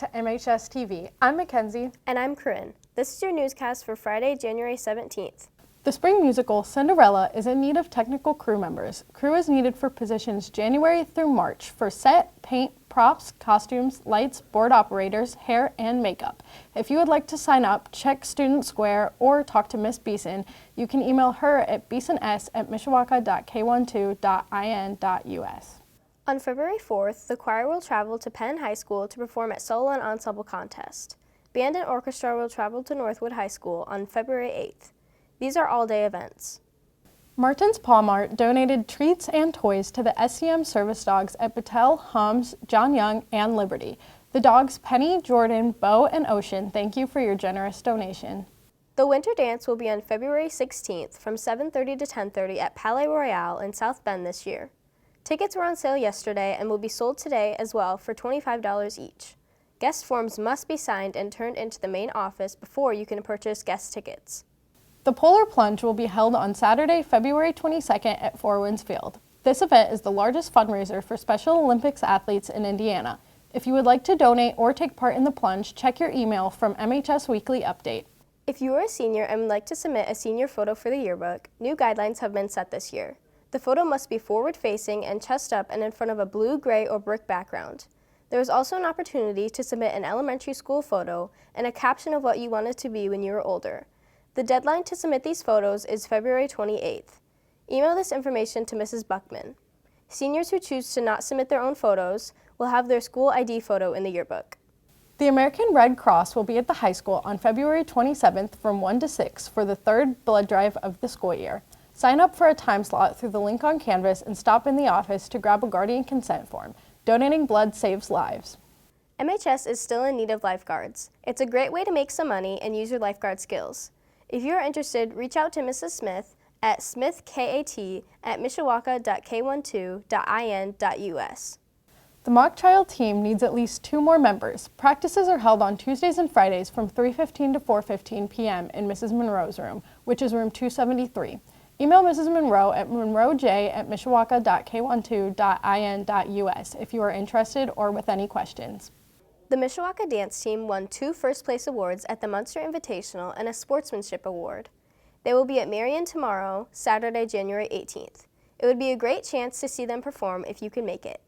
to MHStv. I'm Mackenzie. And I'm Corinne. This is your newscast for Friday, January 17th. The spring musical Cinderella is in need of technical crew members. Crew is needed for positions January through March for set, paint, props, costumes, lights, board operators, hair, and makeup. If you would like to sign up, check Student Square, or talk to Miss Beeson, you can email her at beesons@mishawaka.k12.in.us. On February 4th, the choir will travel to Penn High School to perform at Solo and Ensemble Contest. Band and orchestra will travel to Northwood High School on February 8th. These are all-day events. Martin's Paw Mart donated treats and toys to the SCM service dogs at Battelle, Hums, John Young, and Liberty. The dogs Penny, Jordan, Bo, and Ocean thank you for your generous donation. The Winter Dance will be on February 16th from 7:30 to 10:30 at Palais Royale in South Bend this year. Tickets were on sale yesterday and will be sold today as well for $25 each. Guest forms must be signed and turned into the main office before you can purchase guest tickets. The Polar Plunge will be held on Saturday, February 22nd at Four Winds Field. This event is the largest fundraiser for Special Olympics athletes in Indiana. If you would like to donate or take part in the plunge, check your email from MHS Weekly Update. If you are a senior and would like to submit a senior photo for the yearbook, new guidelines have been set this year. The photo must be forward-facing and chest up and in front of a blue, gray, or brick background. There is also an opportunity to submit an elementary school photo and a caption of what you want it to be when you are older. The deadline to submit these photos is February 28th. Email this information to Mrs. Buckman. Seniors who choose to not submit their own photos will have their school ID photo in the yearbook. The American Red Cross will be at the high school on February 27th from 1 to 6 for the third blood drive of the school year. Sign up for a time slot through the link on Canvas and stop in the office to grab a guardian consent form. Donating blood saves lives. MHS is still in need of lifeguards. It's a great way to make some money and use your lifeguard skills. If you are interested, reach out to Mrs. Smith at smithkat@mishawaka.k12.in.us. The mock trial team needs at least 2 more members. Practices are held on Tuesdays and Fridays from 3:15 to 4:15 p.m. in Mrs. Monroe's room, which is room 273. Email Mrs. Monroe at monroej@mishawaka.k12.in.us if you are interested or with any questions. The Mishawaka dance team won 2 first-place awards at the Munster Invitational and a Sportsmanship Award. They will be at Marion tomorrow, Saturday, January 18th. It would be a great chance to see them perform if you can make it.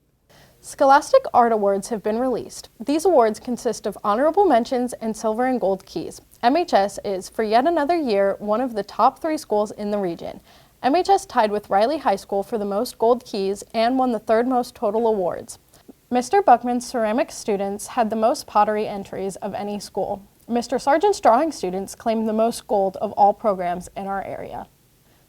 Scholastic Art Awards have been released. These awards consist of honorable mentions and silver and gold keys. MHS is, for yet another year, one of the top 3 schools in the region. MHS tied with Riley High School for the most gold keys and won the 3rd most total awards. Mr. Buckman's ceramic students had the most pottery entries of any school. Mr. Sargent's drawing students claimed the most gold of all programs in our area.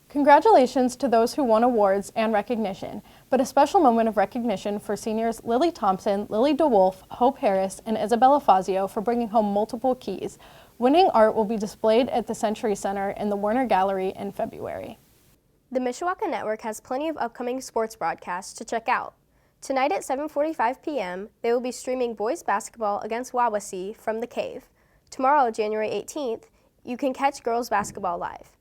Congratulations to those who won awards and recognition, but a special moment of recognition for seniors Lily Thompson, Lily DeWolf, Hope Harris, and Isabella Fazio for bringing home multiple keys. Winning art will be displayed at the Century Center in the Werner Gallery in February. The Mishawaka Network has plenty of upcoming sports broadcasts to check out. Tonight at 7:45 p.m., they will be streaming boys basketball against Wawasee from the Cave. Tomorrow, January 18th, you can catch girls basketball live.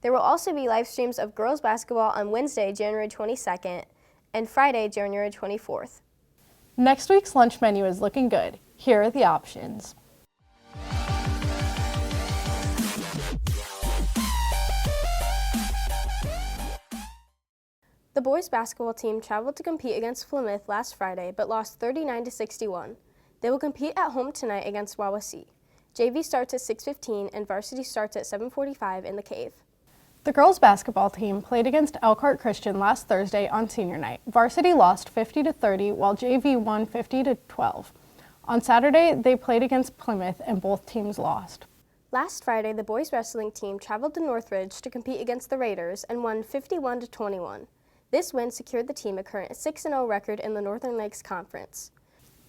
There will also be live streams of girls basketball on Wednesday, January 22nd, and Friday, January 24th. Next week's lunch menu is looking good. Here are the options. The boys basketball team traveled to compete against Plymouth last Friday but lost 39-61. They will compete at home tonight against Wawasee. JV starts at 6:15 and varsity starts at 7:45 in the Cave. The girls basketball team played against Elkhart Christian last Thursday on senior night. Varsity lost 50-30 while JV won 50-12. On Saturday, they played against Plymouth and both teams lost. Last Friday, the boys wrestling team traveled to Northridge to compete against the Raiders and won 51-21. This win secured the team a current 6-0 record in the Northern Lakes Conference.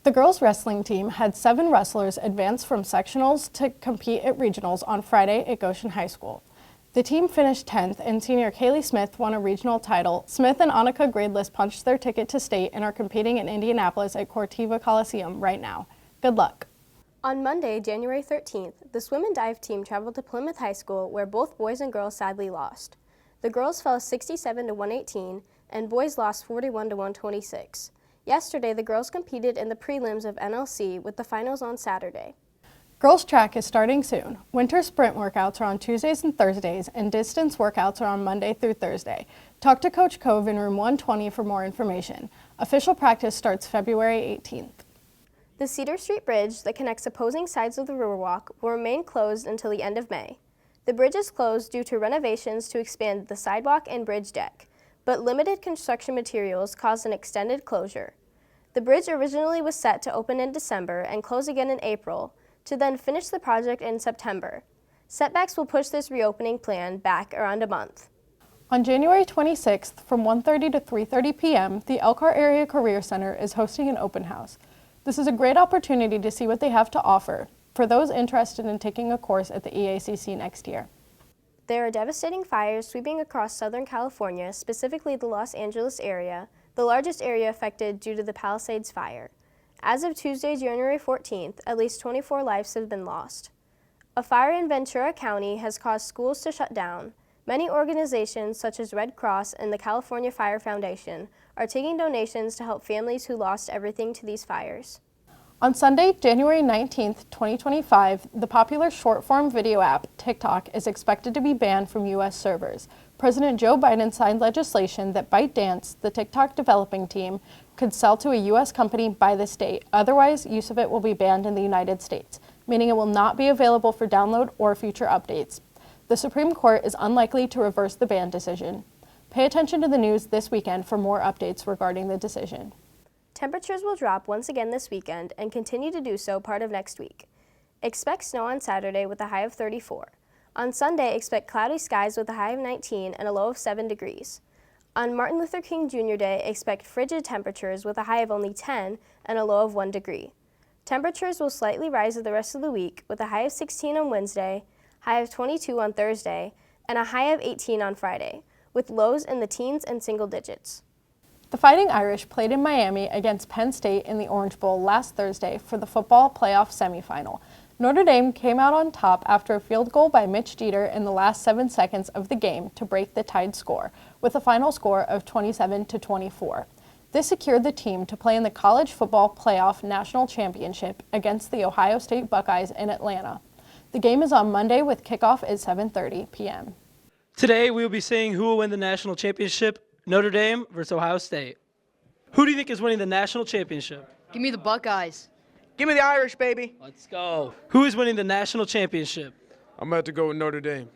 The girls wrestling team had 7 wrestlers advance from sectionals to compete at regionals on Friday at Goshen High School. The team finished 10th and senior Kaylee Smith won a regional title. Smith and Annika Gradeless punched their ticket to state and are competing in Indianapolis at Cortiva Coliseum right now. Good luck. On Monday, January 13th, the swim and dive team traveled to Plymouth High School where both boys and girls sadly lost. The girls fell 67-118 and boys lost 41-126. Yesterday, the girls competed in the prelims of NLC with the finals on Saturday. Girls track is starting soon. Winter sprint workouts are on Tuesdays and Thursdays, and distance workouts are on Monday through Thursday. Talk to Coach Cove in room 120 for more information. Official practice starts February 18th. The Cedar Street Bridge that connects opposing sides of the Riverwalk will remain closed until the end of May. The bridge is closed due to renovations to expand the sidewalk and bridge deck, but limited construction materials caused an extended closure. The bridge originally was set to open in December and close again in April, to then finish the project in September. Setbacks will push this reopening plan back around a month. On January 26th, from 1:30 to 3:30 p.m., the Elkhart Area Career Center is hosting an open house. This is a great opportunity to see what they have to offer for those interested in taking a course at the EACC next year. There are devastating fires sweeping across Southern California, specifically the Los Angeles area, the largest area affected due to the Palisades fire. As of Tuesday, January 14th, at least 24 lives have been lost. A fire in Ventura County has caused schools to shut down. Many organizations, such as Red Cross and the California Fire Foundation, are taking donations to help families who lost everything to these fires. On Sunday, January 19th, 2025, the popular short-form video app TikTok is expected to be banned from U.S. servers. President Joe Biden signed legislation that ByteDance, the TikTok developing team, could sell to a U.S. company by this date. Otherwise, use of it will be banned in the United States, meaning it will not be available for download or future updates. The Supreme Court is unlikely to reverse the ban decision. Pay attention to the news this weekend for more updates regarding the decision. Temperatures will drop once again this weekend and continue to do so part of next week. Expect snow on Saturday with a high of 34. On Sunday, expect cloudy skies with a high of 19 and a low of 7 degrees. On Martin Luther King Jr. Day, expect frigid temperatures with a high of only 10 and a low of 1 degree. Temperatures will slightly rise the rest of the week with a high of 16 on Wednesday, high of 22 on Thursday, and a high of 18 on Friday, with lows in the teens and single digits. The Fighting Irish played in Miami against Penn State in the Orange Bowl last Thursday for the football playoff semifinal. Notre Dame came out on top after a field goal by Mitch Jeter in the last 7 seconds of the game to break the tied score, with a final score of 27-24. This secured the team to play in the College Football Playoff National Championship against the Ohio State Buckeyes in Atlanta. The game is on Monday with kickoff at 7:30 p.m. Today we will be seeing who will win the national championship, Notre Dame versus Ohio State. Who do you think is winning the national championship? Give me the Buckeyes. Give me the Irish, baby. Let's go. Who is winning the national championship? I'm about to go with Notre Dame.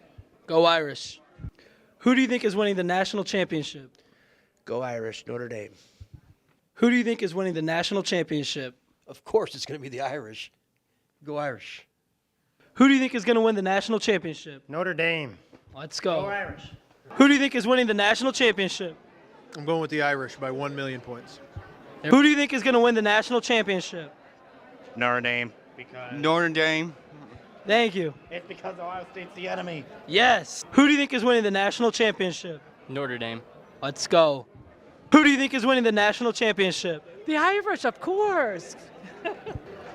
Go Irish. Who do you think is winning the national championship? Go Irish, Notre Dame. Who do you think is winning the national championship? Of course it's going to be the Irish. Go Irish. Who do you think is going to win the national championship? Notre Dame. Let's go. Go Irish. Who do you think is winning the national championship? I'm going with the Irish by 1 million points. Who do you think is going to win the national championship? Notre Dame. Notre Dame. Thank you. It's because Ohio State's the enemy. Yes. Who do you think is winning the national championship? Notre Dame. Let's go. Who do you think is winning the national championship? The Irish, of course.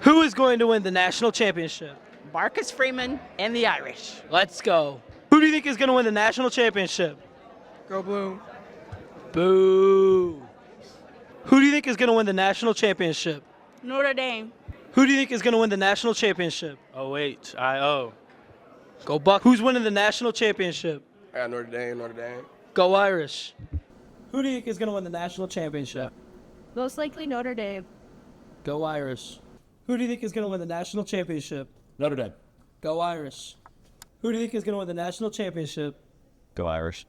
Who is going to win the national championship? Marcus Freeman and the Irish. Let's go. Who do you think is going to win the national championship? Go Blue. Boo. Who do you think is going to win the national championship? Notre Dame. Who do you think is going to win the national championship? OHIO. Go Buck. Who's winning the national championship? I got Notre Dame, Notre Dame. Go Irish. Who do you think is going to win the national championship? Most likely Notre Dame. Go Irish. Who do you think is going to win the national championship? Notre Dame. Go Irish. Who do you think is going to win the national championship? Go Irish.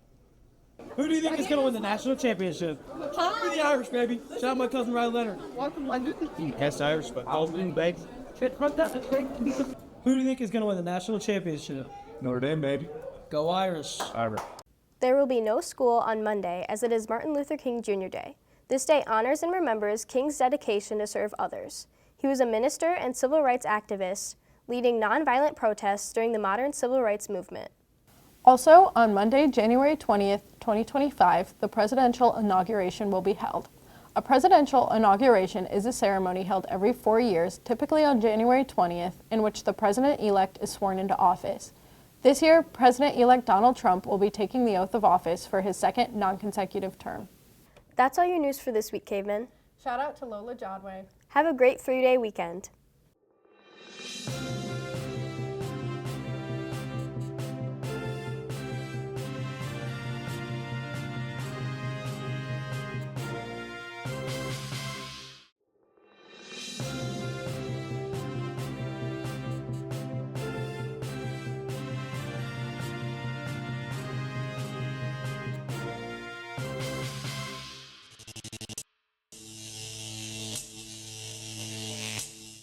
Who do you think is going to win the national championship? Hi. The Irish, baby. Shout out my cousin Riley Leonard. Yes, Irish, but all baby. Who do you think is going to win the national championship? Notre Dame, baby. Go Irish. Irish. There will be no school on Monday as it is Martin Luther King Jr. Day. This day honors and remembers King's dedication to serve others. He was a minister and civil rights activist, leading nonviolent protests during the modern civil rights movement. Also, on Monday, January 20th, 2025, the presidential inauguration will be held. A presidential inauguration is a ceremony held every 4 years, typically on January 20th, in which the president-elect is sworn into office. This year, President-elect Donald Trump will be taking the oath of office for his second non-consecutive term. That's all your news for this week, Caveman. Shout out to Lola Jodway. Have a great 3-day weekend.